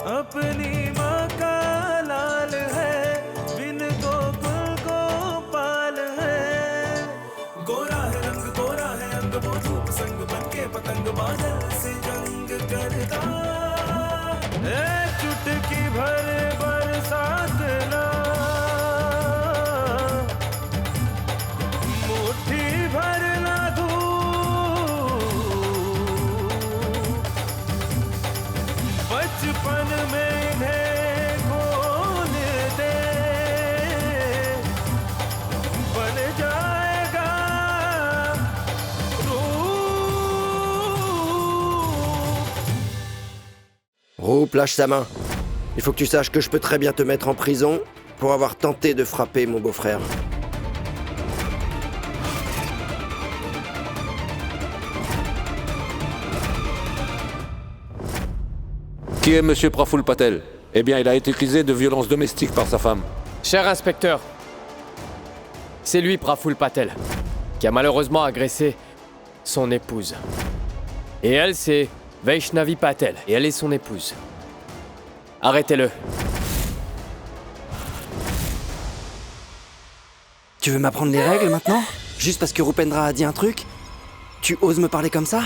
अपनी माँ का लाल है, बिन गोकुल गोपाल है। गोरा है रंग, गोरा है अंग, वो धूप संग बनके पतंग बादल से जंग करता। चुटकी भर बरसात ना, मुट्ठी भर ना धूप, बचपन में इन्हें खोल दे, बन जाएगा Roop, lâche sa main. Il faut que tu saches que je peux très bien te mettre en prison pour avoir tenté de frapper mon beau-frère. Qui est Monsieur Praful Patel? Eh bien, il a été accusé de violence domestique par sa femme. Cher inspecteur, c'est lui, Praful Patel, qui a malheureusement agressé son épouse. Et elle, c'est Vaishnavi Patel, et elle est son épouse. Arrêtez-le. Tu veux m'apprendre les règles maintenant? Juste parce que Rupendra a dit un truc? Tu oses me parler comme ça?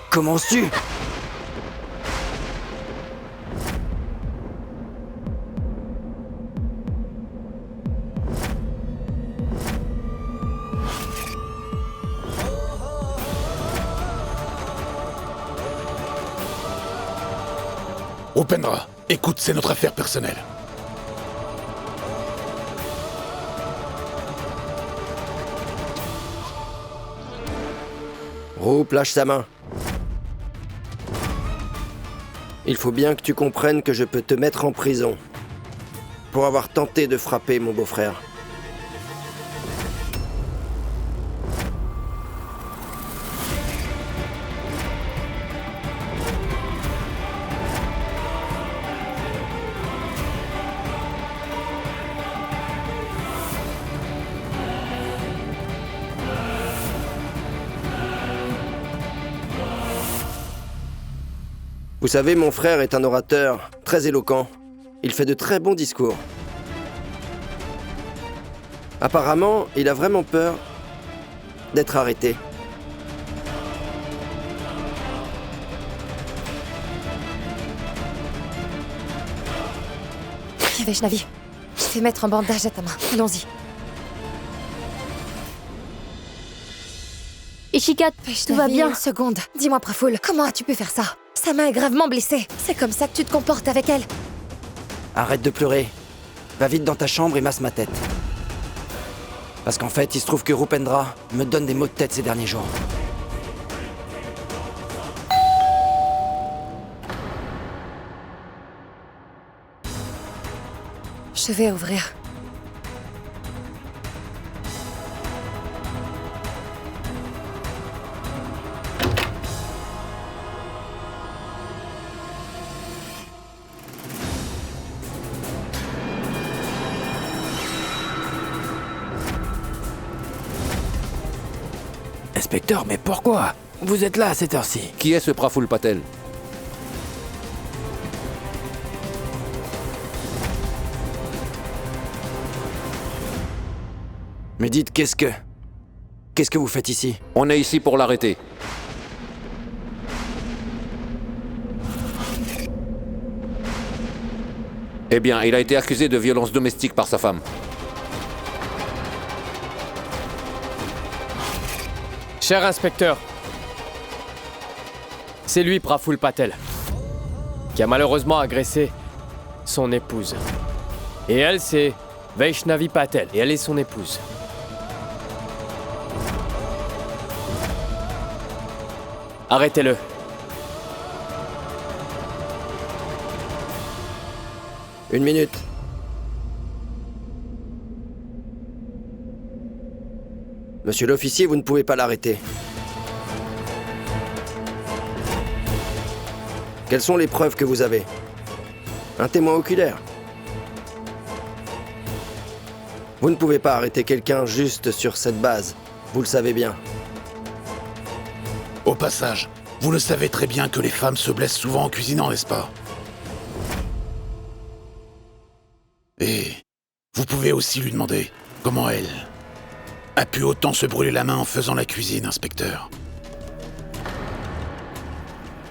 Comment oses-tu? Rupendra, écoute, c'est notre affaire personnelle. Roop, lâche sa main. Il faut bien que tu comprennes que je peux te mettre en prison pour avoir tenté de frapper mon beau-frère. Vous savez, mon frère est un orateur très éloquent. Il fait de très bons discours. Apparemment, il a vraiment peur d'être arrêté. Vaishnavi, je vais mettre un bandage à ta main. Allons-y. Ishika, tout va bien. Une seconde. Dis-moi, Praful, comment as-tu pu faire ça? Sa main est gravement blessée. C'est comme ça que tu te comportes avec elle? Arrête de pleurer. Va vite dans ta chambre et masse ma tête. Parce qu'en fait, il se trouve que Rupendra me donne des maux de tête ces derniers jours. Je vais ouvrir. Inspecteur, mais pourquoi? Vous êtes là à cette heure-ci. Qui est ce Praful Patel? Mais dites, qu'est-ce que vous faites ici? On est ici pour l'arrêter. Eh bien, il a été accusé de violence domestique par sa femme. Cher inspecteur, c'est lui, Praful Patel, qui a malheureusement agressé son épouse. Et elle, c'est Vaishnavi Patel, et elle est son épouse. Arrêtez-le. Une minute. Monsieur l'officier, vous ne pouvez pas l'arrêter. Quelles sont les preuves que vous avez? Un témoin oculaire? Vous ne pouvez pas arrêter quelqu'un juste sur cette base. Vous le savez bien. Au passage, vous le savez très bien que les femmes se blessent souvent en cuisinant, n'est-ce pas? Et vous pouvez aussi lui demander comment elle a pu autant se brûler la main en faisant la cuisine, inspecteur.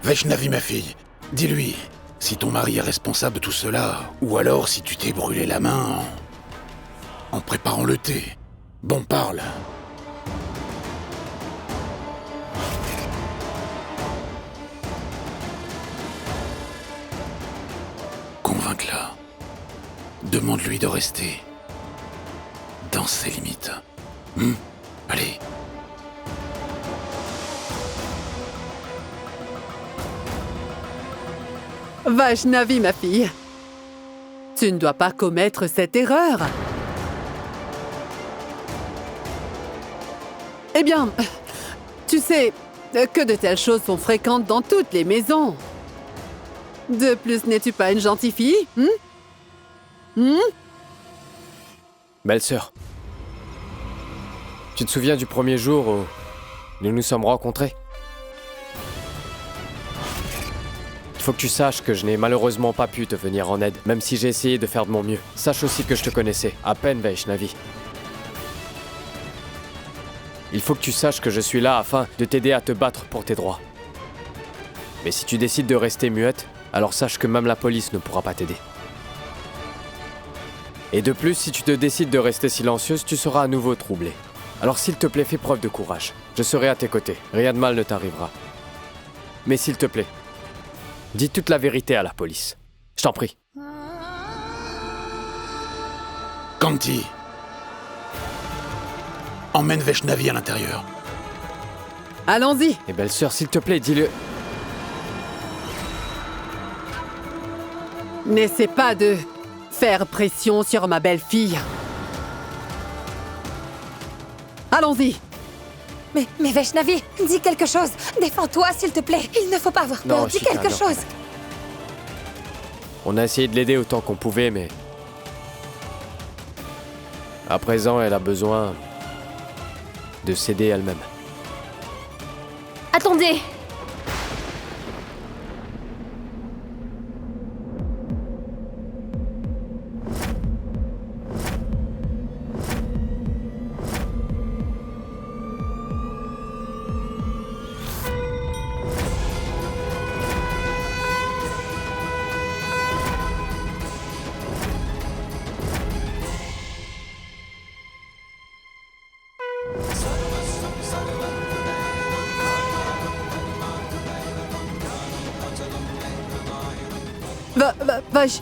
Vaishnavi, ma fille, dis-lui si ton mari est responsable de tout cela, ou alors si tu t'es brûlé la main en préparant le thé. Bon, parle. Convainc-la. Demande-lui de rester dans ses limites. Allez. Vaishnavi, ma fille, tu ne dois pas commettre cette erreur. Eh bien, tu sais que de telles choses sont fréquentes dans toutes les maisons. De plus, n'es-tu pas une gentille fille? Belle-sœur, tu te souviens du premier jour où nous nous sommes rencontrés? Il faut que tu saches que je n'ai malheureusement pas pu te venir en aide, même si j'ai essayé de faire de mon mieux. Sache aussi que je te connaissais, à peine Vaishnavi. Il faut que tu saches que je suis là afin de t'aider à te battre pour tes droits. Mais si tu décides de rester muette, alors sache que même la police ne pourra pas t'aider. Et de plus, si tu te décides de rester silencieuse, tu seras à nouveau troublée. Alors s'il te plaît, fais preuve de courage. Je serai à tes côtés, rien de mal ne t'arrivera. Mais s'il te plaît, dis toute la vérité à la police. Je t'en prie. Kanti, emmène Vaishnavi à l'intérieur. Allons-y. Et belle-sœur, s'il te plaît, dis-le... N'essaie pas de faire pression sur ma belle-fille. Allons-y. Mais Vaishnavi, dis quelque chose. Défends-toi, s'il te plaît. Il ne faut pas avoir peur. Non, Dis Shika, quelque non. chose. On a essayé de l'aider autant qu'on pouvait, mais... À présent, elle a besoin de s'aider elle-même. Attendez! Vash...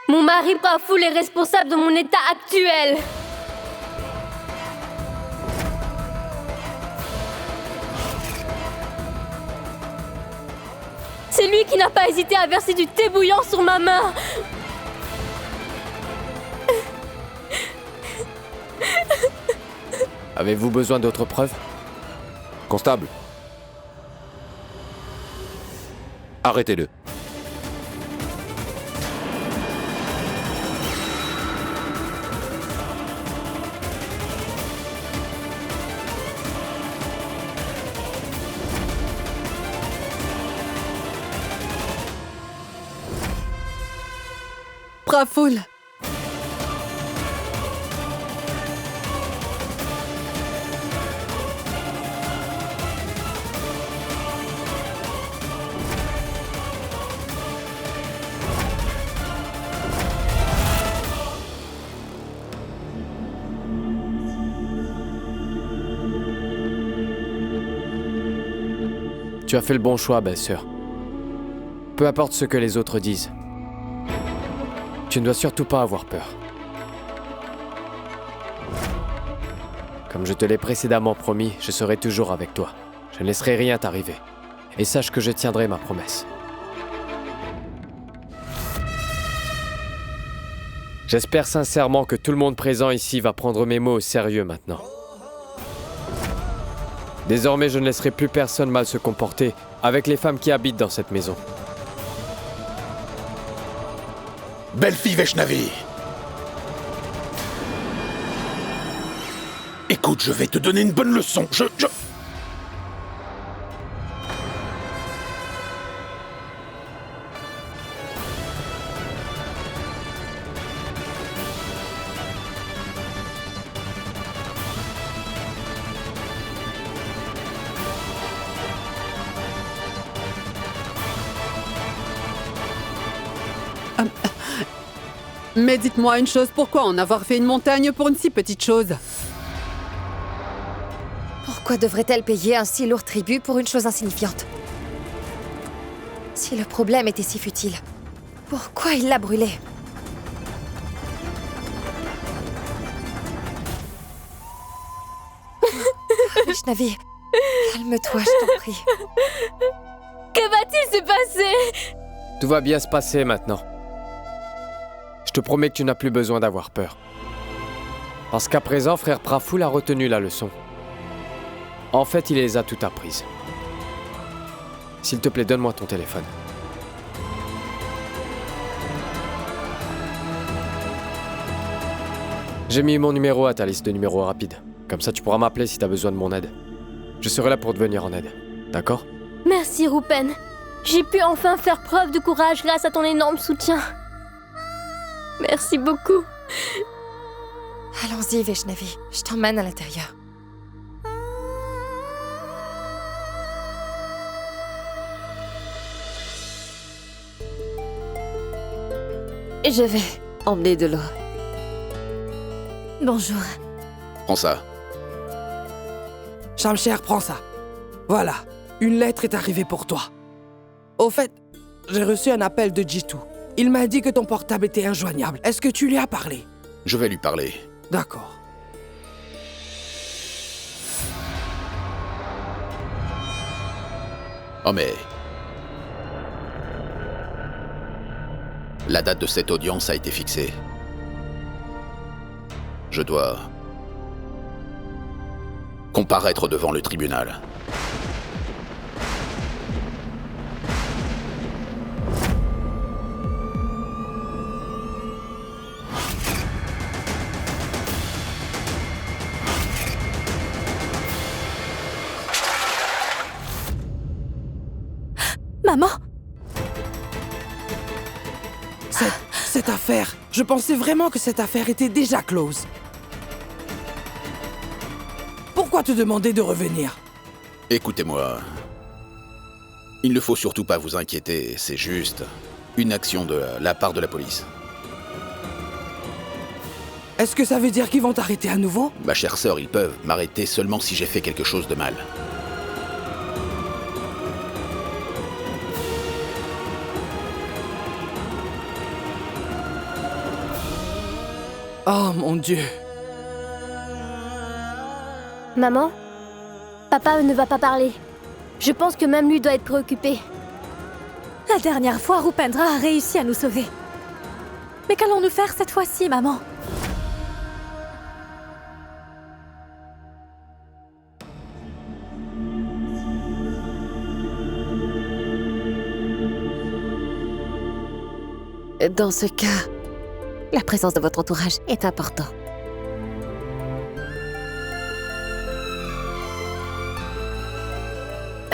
Mon mari Praful est responsable de mon état actuel. C'est lui qui n'a pas hésité à verser du thé bouillant sur ma main. Avez-vous besoin d'autres preuves? Constable. Arrêtez-le. Praful. Tu as fait le bon choix, belle-sœur. Peu importe ce que les autres disent. Tu ne dois surtout pas avoir peur. Comme je te l'ai précédemment promis, je serai toujours avec toi. Je ne laisserai rien t'arriver. Et sache que je tiendrai ma promesse. J'espère sincèrement que tout le monde présent ici va prendre mes mots au sérieux maintenant. Désormais, je ne laisserai plus personne mal se comporter avec les femmes qui habitent dans cette maison. Belle fille Vaishnavi. Écoute, je vais te donner une bonne leçon. Mais dites-moi une chose, pourquoi en avoir fait une montagne pour une si petite chose? Pourquoi devrait-elle payer un si lourd tribut pour une chose insignifiante? Si le problème était si futile, pourquoi il l'a brûlé? Vaishnavi, calme-toi, je t'en prie. Que va-t-il se passer? Tout va bien se passer maintenant. Je te promets que tu n'as plus besoin d'avoir peur. Parce qu'à présent, frère Praful a retenu la leçon. En fait, il les a toutes apprises. S'il te plaît, donne-moi ton téléphone. J'ai mis mon numéro à ta liste de numéros rapides. Comme ça, tu pourras m'appeler si tu as besoin de mon aide. Je serai là pour te venir en aide. D'accord? Merci, Rupen. J'ai pu enfin faire preuve de courage grâce à ton énorme soutien. Merci beaucoup. Allons-y, Vaishnavi. Je t'emmène à l'intérieur. Je vais emmener de l'eau. Bonjour. Prends ça. Shamsher, prends ça. Voilà, une lettre est arrivée pour toi. Au fait, j'ai reçu un appel de Jitu. Il m'a dit que ton portable était injoignable. Est-ce que tu lui as parlé? Je vais lui parler. D'accord. Oh mais... La date de cette audience a été fixée. Je dois... comparaître devant le tribunal. Maman! Cette affaire, je pensais vraiment que cette affaire était déjà close. Pourquoi te demander de revenir? Écoutez-moi. Il ne faut surtout pas vous inquiéter, c'est juste une action de la part de la police. Est-ce que ça veut dire qu'ils vont t'arrêter à nouveau? Ma chère sœur, ils peuvent m'arrêter seulement si j'ai fait quelque chose de mal. Oh mon Dieu. Maman? Papa ne va pas parler. Je pense que même lui doit être préoccupé. La dernière fois, Rupendra a réussi à nous sauver. Mais qu'allons-nous faire cette fois-ci, maman? Dans ce cas, la présence de votre entourage est importante.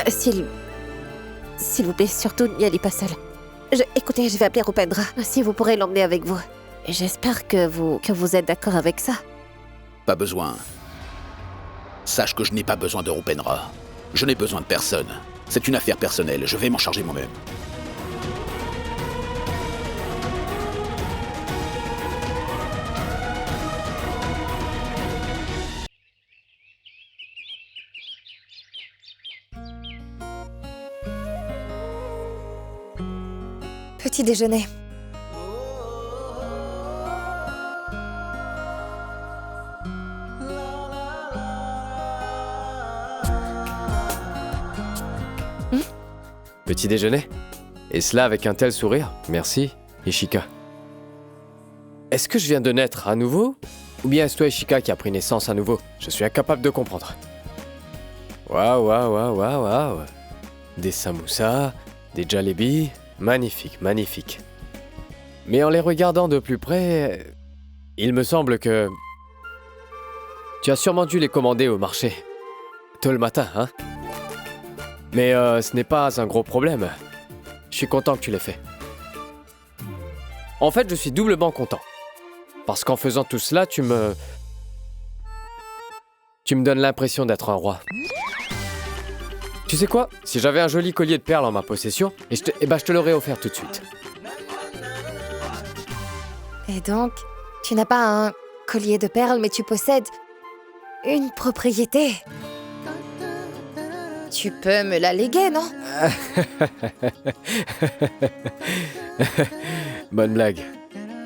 S'il vous plaît, surtout n'y allez pas seul. Écoutez, je vais appeler Rupendra. Si vous pourrez l'emmener avec vous. J'espère que vous êtes d'accord avec ça. Pas besoin. Sache que je n'ai pas besoin de Rupendra. Je n'ai besoin de personne. C'est une affaire personnelle, je vais m'en charger moi-même. Petit déjeuner. Petit déjeuner? Et cela avec un tel sourire? Merci, Ishika. Est-ce que je viens de naître à nouveau? Ou bien est-ce toi, Ishika, qui a pris naissance à nouveau? Je suis incapable de comprendre. Waouh. Des samoussas, des jalebis... Magnifique, magnifique. Mais en les regardant de plus près, il me semble que... Tu as sûrement dû les commander au marché. Tôt le matin, hein? Mais ce n'est pas un gros problème. Je suis content que tu l'aies fait. En fait, je suis doublement content. Parce qu'en faisant tout cela, tu me donnes l'impression d'être un roi. Tu sais quoi? Si j'avais un joli collier de perles en ma possession, je te l'aurais offert tout de suite. Et donc, tu n'as pas un collier de perles, mais tu possèdes une propriété. Tu peux me la léguer, non? Bonne blague.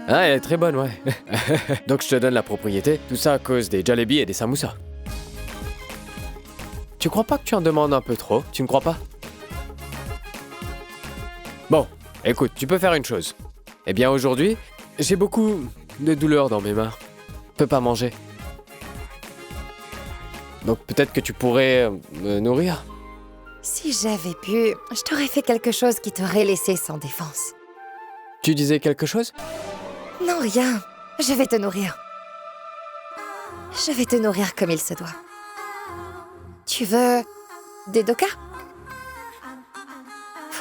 Ah, elle est très bonne, ouais. Donc je te donne la propriété, tout ça à cause des jalebis et des samoussas. Tu crois pas que tu en demandes un peu trop? Tu ne crois pas? Bon, écoute, tu peux faire une chose. Eh bien aujourd'hui, j'ai beaucoup de douleurs dans mes mains. Je peux pas manger. Donc peut-être que tu pourrais me nourrir? Si j'avais pu, je t'aurais fait quelque chose qui t'aurait laissé sans défense. Tu disais quelque chose? Non, rien. Je vais te nourrir. Je vais te nourrir comme il se doit. Tu veux des dokas?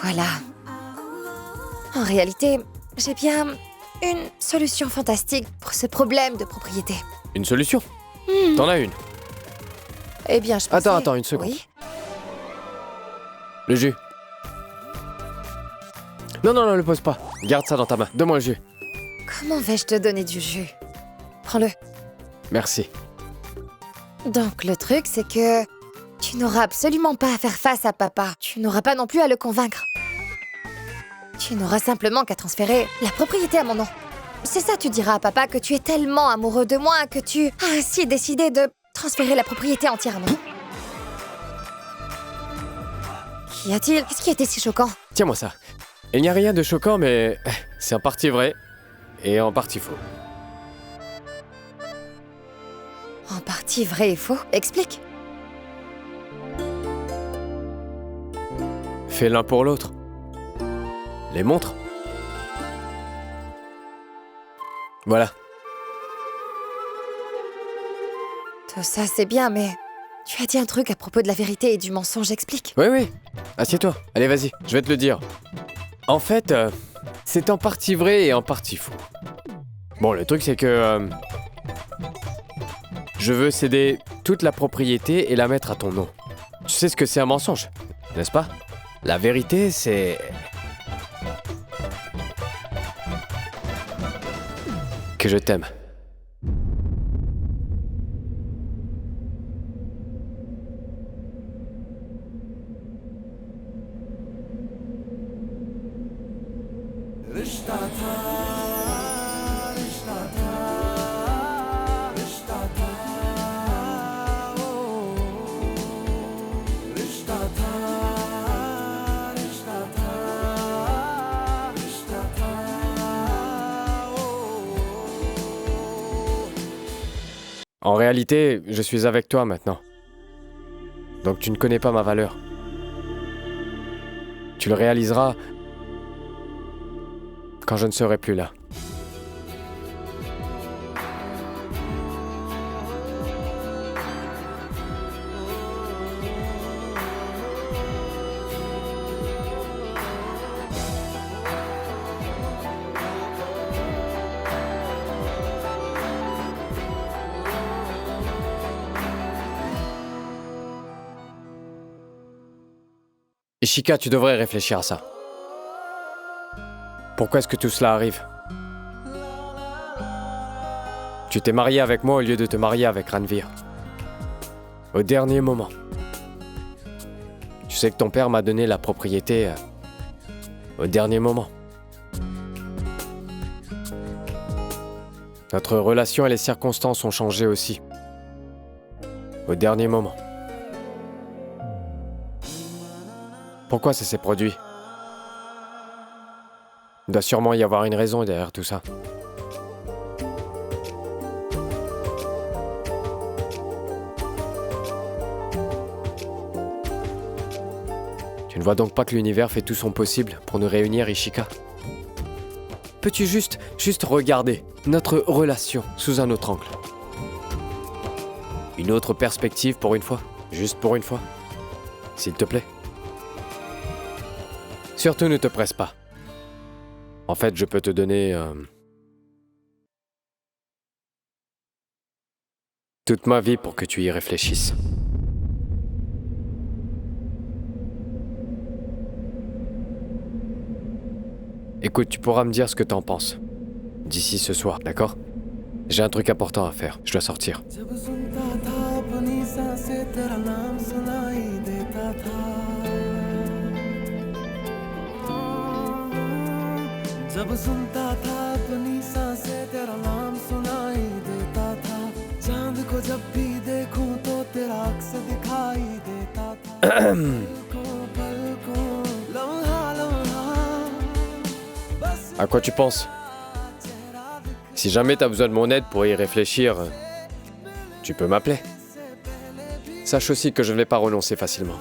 Voilà. En réalité, j'ai bien une solution fantastique pour ce problème de propriété. Une solution? T'en as une? Eh bien, je pensais... Attends, une seconde. Oui? Le jus. Non, le pose pas. Garde ça dans ta main. Donne-moi le jus. Comment vais-je te donner du jus? Prends-le. Merci. Donc, le truc, c'est que tu n'auras absolument pas à faire face à papa. Tu n'auras pas non plus à le convaincre. Tu n'auras simplement qu'à transférer la propriété à mon nom. C'est ça, tu diras à papa que tu es tellement amoureux de moi que tu as ainsi décidé de transférer la propriété entière à mon nom. Qu'y a-t-il? Qu'est-ce qui a été si choquant? Tiens-moi ça. Il n'y a rien de choquant, mais c'est en partie vrai et en partie faux. En partie vrai et faux? Explique. Fais l'un pour l'autre. Les montres. Voilà. Tout ça, c'est bien, mais tu as dit un truc à propos de la vérité et du mensonge, explique. Oui. Assieds-toi. Allez, vas-y, je vais te le dire. En fait, c'est en partie vrai et en partie faux. Bon, le truc, c'est que... je veux céder toute la propriété et la mettre à ton nom. Tu sais ce que c'est un mensonge, n'est-ce pas? La vérité, c'est... que je t'aime. En réalité, je suis avec toi maintenant. Donc tu ne connais pas ma valeur. Tu le réaliseras quand je ne serai plus là. Ishika, tu devrais réfléchir à ça. Pourquoi est-ce que tout cela arrive? Tu t'es marié avec moi au lieu de te marier avec Ranveer. Au dernier moment. Tu sais que ton père m'a donné la propriété au dernier moment. Notre relation et les circonstances ont changé aussi. Au dernier moment. Pourquoi ça s'est produit? Il doit sûrement y avoir une raison derrière tout ça. Tu ne vois donc pas que l'univers fait tout son possible pour nous réunir, Ishika? Peux-tu juste regarder notre relation sous un autre angle? Une autre perspective pour une fois? Juste pour une fois? S'il te plaît. Surtout ne te presse pas. En fait, je peux te donner... toute ma vie pour que tu y réfléchisses. Écoute, tu pourras me dire ce que t'en penses. d'ici ce soir, d'accord? J'ai un truc important à faire, je dois sortir. जब सुनता था अपनी सांसें तेरा नाम सुनाई देता था जब सुनता था अपनी सांसें तेरा नाम सुनाई देता था चांद को जब भी देखूं तो तेरा अक्स दिखाई देता था पलकों लम्हा लम्हा À quoi tu penses? Si jamais t'as besoin de mon aide pour y réfléchir, tu peux m'appeler. Sache aussi que je ne vais pas renoncer facilement.